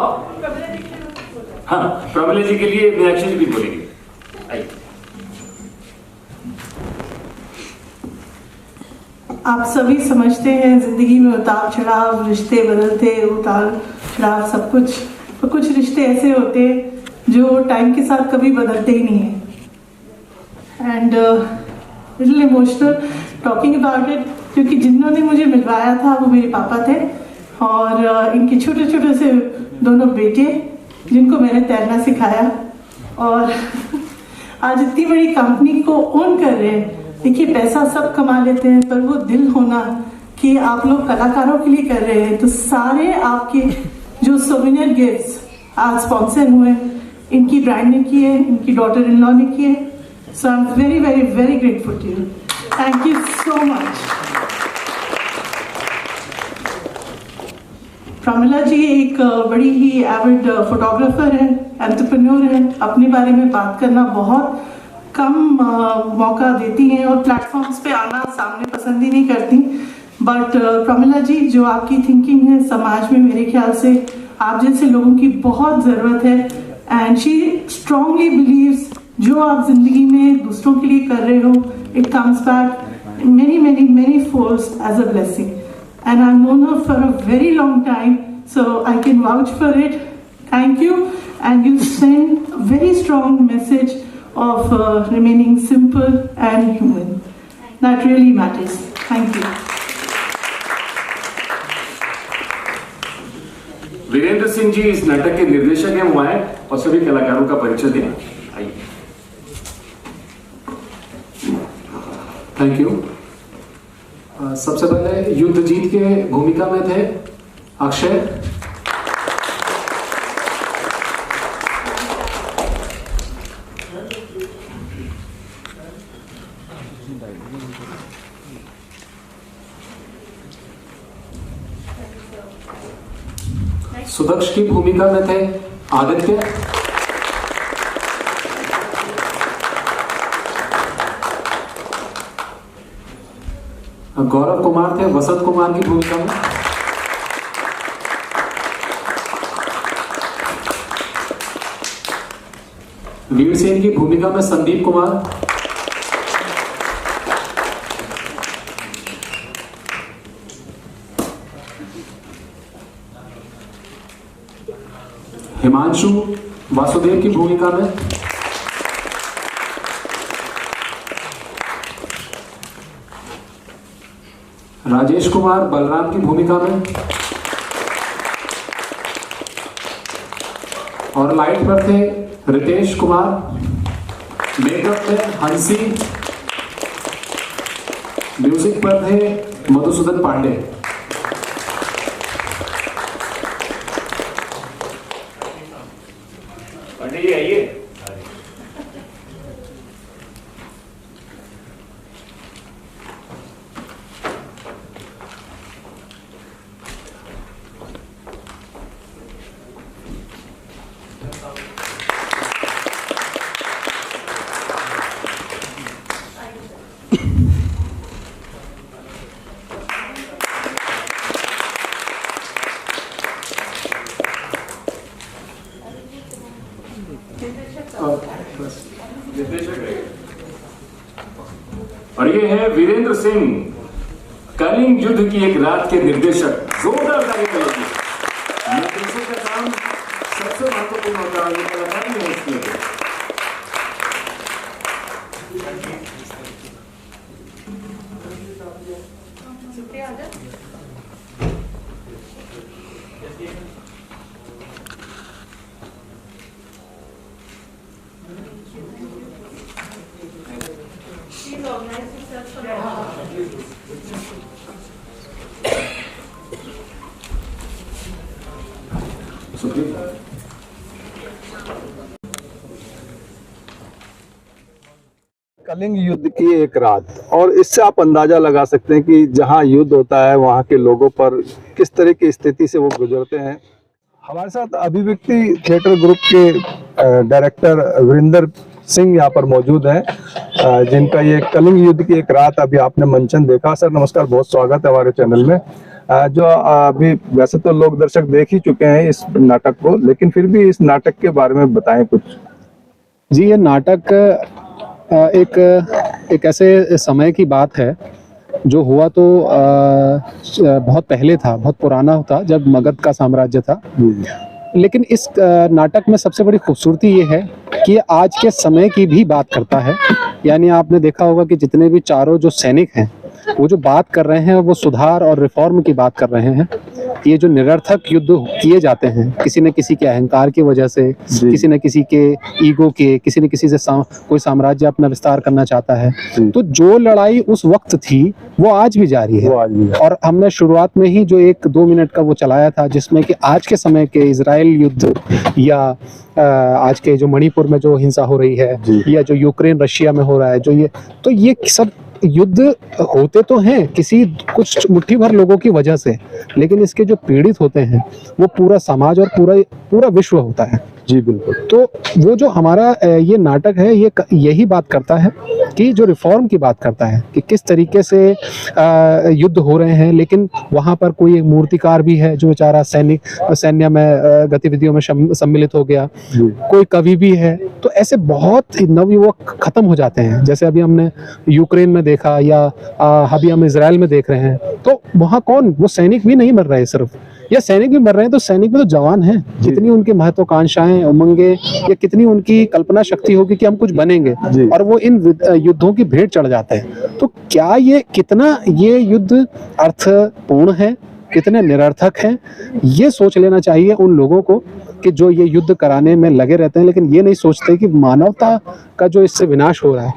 हाँ, प्रमिला जी के लिए मीनाक्षी जी भी बोलेंगे। आइए। आप सभी समझते हैं जिंदगी में उतार चढ़ाव, रिश्ते बदलते, उतार चढ़ाव सब कुछ, और कुछ रिश्ते ऐसे होते जो टाइम के साथ कभी बदलते ही नहीं है। And little emotional talking about it, क्योंकि जिन्होंने मुझे मिलवाया था वो मेरे पापा थे, और इनके छोटे छोटे से दोनों बेटे जिनको मैंने तैरना सिखाया, और आज इतनी बड़ी कंपनी को ओन कर रहे हैं। देखिए, पैसा सब कमा लेते हैं, पर वो दिल होना कि आप लोग कलाकारों के लिए कर रहे हैं, तो सारे आपके जो सोवेनियर गिफ्ट्स आज स्पॉन्सर हुए, इनकी ब्रांड ने किए, इनकी डॉटर इन लॉ ने किए। So I am very very very grateful to you. Thank you so much. Pramila ji एक बड़ी ही एविड फोटोग्राफर है, एंटरप्रेन्योर है। अपने बारे में बात करना बहुत कम मौका देती हैं और प्लेटफॉर्म्स पे आना सामने पसंद ही नहीं करती। बट प्रमिला जी, जो आपकी थिंकिंग है समाज में, मेरे ख्याल से आप जैसे लोगों की बहुत ज़रूरत है। एंड शी स्ट्रांगली बिलीव्स जो आप जिंदगी में दूसरों के लिए कर रहे हो, it comes back many many many folds as a blessing. And I known her for a very long time, so I can vouch for it. Thank you, and you send very strong message of remaining simple and human. That really matters. Thank you. Virendra Singh ji इस नाटक के निर्देशक हैं, वो आए और सभी कलाकारों का परिचय दें। आइए। Thank you. सबसे पहले युद्ध जीत के भूमिका में थे अक्षय, सुदक्ष की भूमिका में थे आदित्य, गौरव कुमार थे वसंत कुमार की भूमिका में, वीरसेन की भूमिका में संदीप कुमार, हिमांशु वासुदेव की भूमिका में, राजेश कुमार बलराम की भूमिका में, और लाइट पर थे रितेश कुमार, मेकअप में हंसी, म्यूजिक पर थे मधुसूदन पांडे। पांडे जी आइए। और ये है वीरेंद्र सिंह, कलिंग युद्ध की एक रात के निर्देशक। जोरदार ताली बजाइए। निर्देशक का काम सबसे महत्वपूर्ण होता है, कलाकार नहीं है इसमें। कलिंग युद्ध की एक रात, और इससे आप अंदाजा लगा सकते हैं कि जहां युद्ध होता है वहां के लोगों पर किस तरह की स्थिति से वो गुजरते हैं। हमारे साथ अभिव्यक्ति थिएटर ग्रुप के डायरेक्टर वीरेंद्र सिंह यहाँ पर मौजूद हैं, जिनका ये कलिंग युद्ध की एक रात अभी आपने मंचन देखा। सर नमस्कार, बहुत स्वागत है हमारे चैनल में। जो अभी वैसे तो लोग दर्शक देख ही चुके हैं इस नाटक को, लेकिन फिर भी इस नाटक के बारे में बताएं कुछ। जी, ये नाटक एक ऐसे समय की बात है जो हुआ तो बहुत पहले था, बहुत पुराना था, जब मगध का साम्राज्य था। लेकिन इस नाटक में सबसे बड़ी खूबसूरती ये है कि आज के समय की भी बात करता है। यानी आपने देखा होगा कि जितने भी चारों जो सैनिक हैं वो जो बात कर रहे हैं वो सुधार और रिफॉर्म की बात कर रहे हैं। ये जो निरर्थक युद्ध किए जाते हैं किसी न किसी के अहंकार की वजह से, किसी न किसी के ईगो के, किसी न किसी से कोई साम्राज्य अपना विस्तार करना चाहता है, तो जो लड़ाई उस वक्त थी वो आज भी जारी है। और हमने शुरुआत में ही जो 1-2 मिनट का वो चलाया था, जिसमें कि आज के समय के इजराइल युद्ध या आज के जो मणिपुर में जो हिंसा हो रही है, या जो यूक्रेन रशिया में हो रहा है, जो ये सब युद्ध होते तो हैं किसी कुछ मुट्ठी भर लोगों की वजह से, लेकिन इसके जो पीड़ित होते हैं वो पूरा समाज और पूरा विश्व होता है। जी बिल्कुल। तो वो जो हमारा ये नाटक है ये यही बात करता है कि जो रिफॉर्म की बात करता है कि किस तरीके से युद्ध हो रहे हैं, लेकिन वहाँ पर कोई एक मूर्तिकार भी है जो बेचारा सैन्य में गतिविधियों में सम्मिलित हो गया, कोई कवि भी है। तो ऐसे बहुत नवयुवक खत्म हो जाते हैं, जैसे अभी हमने यूक्रेन में देखा या अभी हम इजराइल में देख रहे हैं। तो वहाँ कौन, वो सैनिक भी नहीं मर रहे सिर्फ, या सैनिक भी मर रहे हैं तो सैनिक में तो जवान हैं। कितनी उनकी महत्वाकांक्षाएं, उमंगे, या कितनी उनकी कल्पना शक्ति होगी कि हम कुछ बनेंगे, और वो इन युद्धों की भेंट चढ़ जाते हैं। तो क्या कितना ये युद्ध अर्थपूर्ण है, कितने निरर्थक हैं, ये सोच लेना चाहिए उन लोगों को कि जो ये युद्ध कराने में लगे रहते हैं, लेकिन ये नहीं सोचते कि मानवता का जो इससे विनाश हो रहा है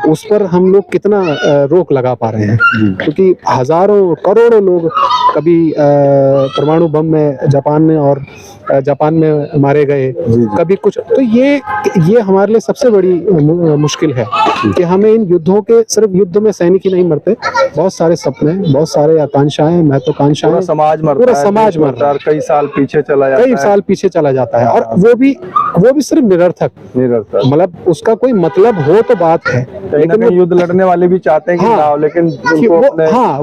उस पर हम लोग कितना रोक लगा पा रहे हैं। क्योंकि हजारों करोड़ों लोग कभी परमाणु बम में जापान में मारे गए, कभी कुछ। तो ये हमारे लिए सबसे बड़ी मुश्किल है कि हमें इन युद्धों के, सिर्फ युद्ध में सैनिक ही नहीं मरते, बहुत सारे सपने, बहुत सारे आकांक्षाएं, महत्वाकांक्षाएं, पूरा समाज मर रहा है, कई साल पीछे चला जाता है। और वो भी सिर्फ निरर्थक, मतलब उसका कोई मतलब हो तो बात है, लेकिन युद्ध लड़ने वाले भी चाहते हैं कि ना हो, लेकिन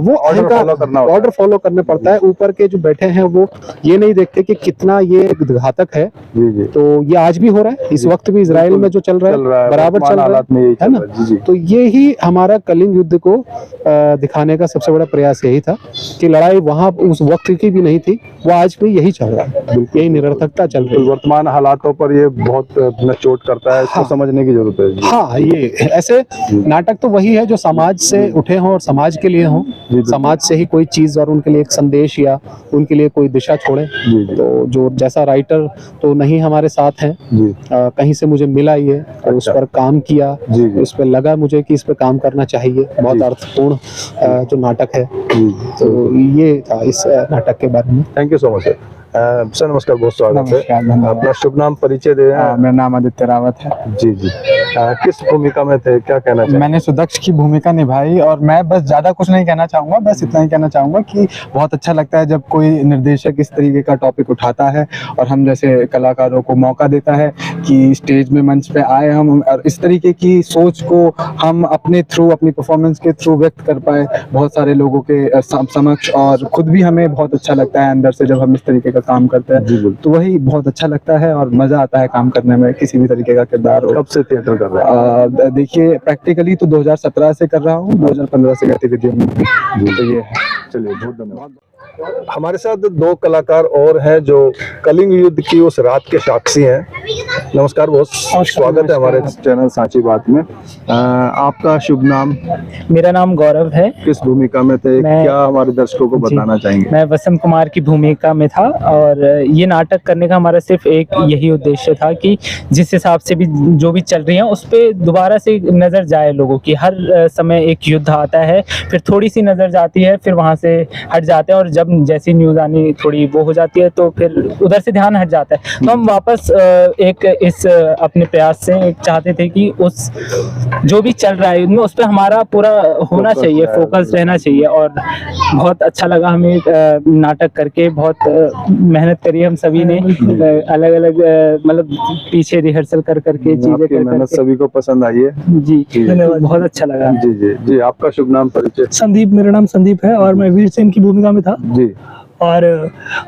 वो ऑर्डर फॉलो करना पड़ता है। ऊपर के जो बैठे हैं वो ये नहीं देखते कि कितना ये घातक है। तो ये आज भी हो रहा है, इस वक्त भी इजराइल में जो चल रहा है बराबर चल रहा है ना। तो ये ही हमारा कलिंग युद्ध को दिखाने का सबसे बड़ा प्रयास यही था कि लड़ाई वहां उस वक्त की भी नहीं थी, वो आज भी यही चल रहा है, यही निरर्थकता चल रही है। वर्तमान हालातों पर ये बहुत चोट करता है, इसको समझने की जरूरत है। हाँ, ये ऐसे नाटक तो वही है जो समाज से उठे हों और समाज के लिए हों, समाज से ही कोई चीज और उनके लिए एक संदेश या उनके लिए कोई दिशा छोड़े। तो जो जैसा राइटर तो नहीं हमारे साथ हैं, कहीं से मुझे मिला ये और उस पर काम किया, इस पर लगा मुझे कि इस पर काम करना चाहिए। बहुत अर्थपूर्ण जो नाटक है, तो ये था इस नाटक के बारे में। Thank you so much sir. नमस्कार, बहुत स्वागत है। अपना शुभ नाम परिचय दे। मेरा नाम आदित्य रावत है। जी जी। किस भूमिका में थे, क्या कहना चाहिए? मैंने सुदक्ष की भूमिका निभाई और मैं बस ज़्यादा कुछ नहीं कहना चाहूँगा, बस इतना ही कहना चाहूँगा कि बहुत अच्छा लगता है जब कोई निर्देशक इस तरीके का टॉपिक उठाता है और हम जैसे कलाकारों को मौका देता है कि स्टेज में मंच पे आए हम और इस तरीके की सोच को हम अपने थ्रू, अपनी परफॉर्मेंस के थ्रू व्यक्त कर पाए बहुत सारे लोगों के समक्ष, और खुद भी हमें बहुत अच्छा लगता है अंदर से जब हम इस तरीके का काम करते हैं। तो वही बहुत अच्छा लगता है और मजा आता है काम करने में, किसी भी तरीके का किरदार हो। कब से थिएटर कर रहे हैं? देखिए प्रैक्टिकली तो 2017 से कर रहा हूँ, 2015 से गतिविधियों में। तो ये है। चलिए, बहुत धन्यवाद। हमारे साथ दो कलाकार और हैं जो कलिंग युद्ध की उस रात के साक्षी हैं। नमस्कार, बहुत स्वागत है हमारे चैनल सांची बात में। आपका शुभ नाम? मेरा नाम गौरव है। किस भूमिका में थे, क्या हमारे दर्शकों को बताना चाहेंगे? मैं वसंत कुमार की भूमिका में था और ये नाटक करने का हमारा सिर्फ एक यही उद्देश्य था कि जिस हिसाब से भी जो भी चल रही है उस पर दोबारा से नज़र जाए लोगों की। हर समय एक युद्ध आता है, फिर थोड़ी सी नज़र जाती है, फिर वहाँ से हट जाते हैं और जब जैसी न्यूज़ आनी थोड़ी वो हो जाती है तो फिर उधर से ध्यान हट जाता है। तो हम वापस एक इस अपने प्रयास से एक चाहते थे कि उस जो भी चल रहा है उस पर हमारा पूरा होना चाहिए, फोकस रहना चाहिए। और बहुत अच्छा लगा हमें नाटक करके, बहुत मेहनत करी हम सभी ने, अलग अलग मतलब पीछे रिहर्सल कर करके चीजें कर मेहनत सभी को पसंद आई है। जी, बहुत अच्छा लगा। जी जी जी। आपका शुभ नाम परिचय? संदीप, मेरा नाम संदीप है और मैं वीर सेन की भूमिका में था। जी। और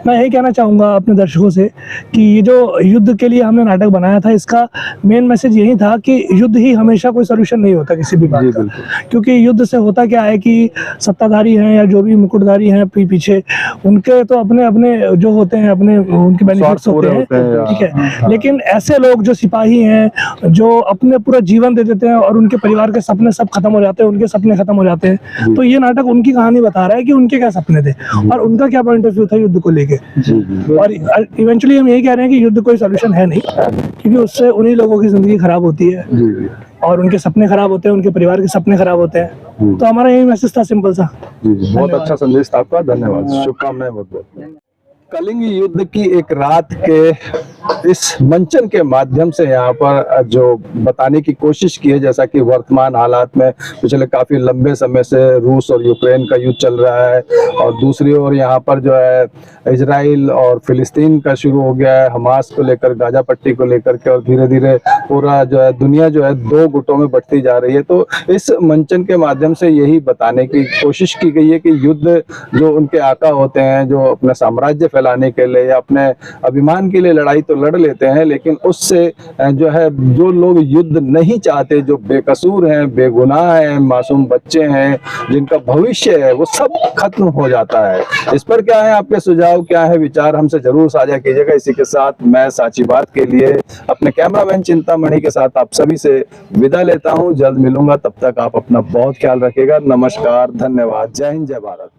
मैं यही कहना चाहूँगा अपने दर्शकों से कि ये जो युद्ध के लिए हमने नाटक बनाया था, इसका मेन मैसेज यही था कि युद्ध ही हमेशा कोई सोल्यूशन नहीं होता किसी भी बात का। क्योंकि युद्ध से होता क्या है कि सत्ताधारी हैं या जो भी मुकुटधारी हैं पीछे, उनके तो अपने अपने जो होते हैं, अपने उनके बेनिफिट्स होते हैं, ठीक है। लेकिन ऐसे लोग जो सिपाही हैं, जो अपने पूरा जीवन दे देते हैं और उनके परिवार के सपने सब खत्म हो जाते हैं, उनके सपने खत्म हो जाते हैं। तो ये नाटक उनकी कहानी बता रहा है कि उनके क्या सपने थे और उनका क्या पॉइंट ऑफ व्यू था युद्ध को लेके। और इवेंचुअली हम यही कह रहे हैं कि युद्ध कोई सॉल्यूशन है नहीं, क्योंकि उससे उन्हीं लोगों की जिंदगी खराब होती है और उनके सपने खराब होते हैं, उनके परिवार के सपने खराब होते हैं। तो हमारा यही मैसेज था, सिंपल सा। बहुत अच्छा संदेश था आपका, धन्यवाद, शुभकामनाएं बहुत बहुत। कलिंग युद्ध की एक रात के इस मंचन के माध्यम से यहाँ पर जो बताने की कोशिश की है, जैसा कि वर्तमान हालात में पिछले काफी लंबे समय से रूस और यूक्रेन का युद्ध चल रहा है और दूसरी ओर यहाँ पर जो है इजराइल और फिलिस्तीन का शुरू हो गया है, हमास को लेकर, गाजा पट्टी को लेकर के, और धीरे धीरे पूरा जो है दुनिया जो है दो गुटों में बढ़ती जा रही है। तो इस मंचन के माध्यम से यही बताने की कोशिश की गई है कि युद्ध जो उनके आका होते हैं, जो अपना साम्राज्य फैलाने के लिए या अपने अभिमान के लिए लड़ाई तो लड़ लेते हैं, लेकिन उससे जो है जो लोग युद्ध नहीं चाहते, जो बेकसूर हैं, बेगुनाह हैं, मासूम बच्चे हैं, जिनका भविष्य है, वो सब खत्म हो जाता है। इस पर क्या है आपके सुझाव, क्या है विचार, हमसे जरूर साझा कीजिएगा। इसी के साथ मैं सांची बात के लिए अपने कैमरामैन चिंतामणि के साथ आप सभी से विदा लेता हूं। जल्द मिलूंगा, तब तक आप अपना बहुत ख्याल रखिएगा। नमस्कार, धन्यवाद, जय हिंद, जय भारत।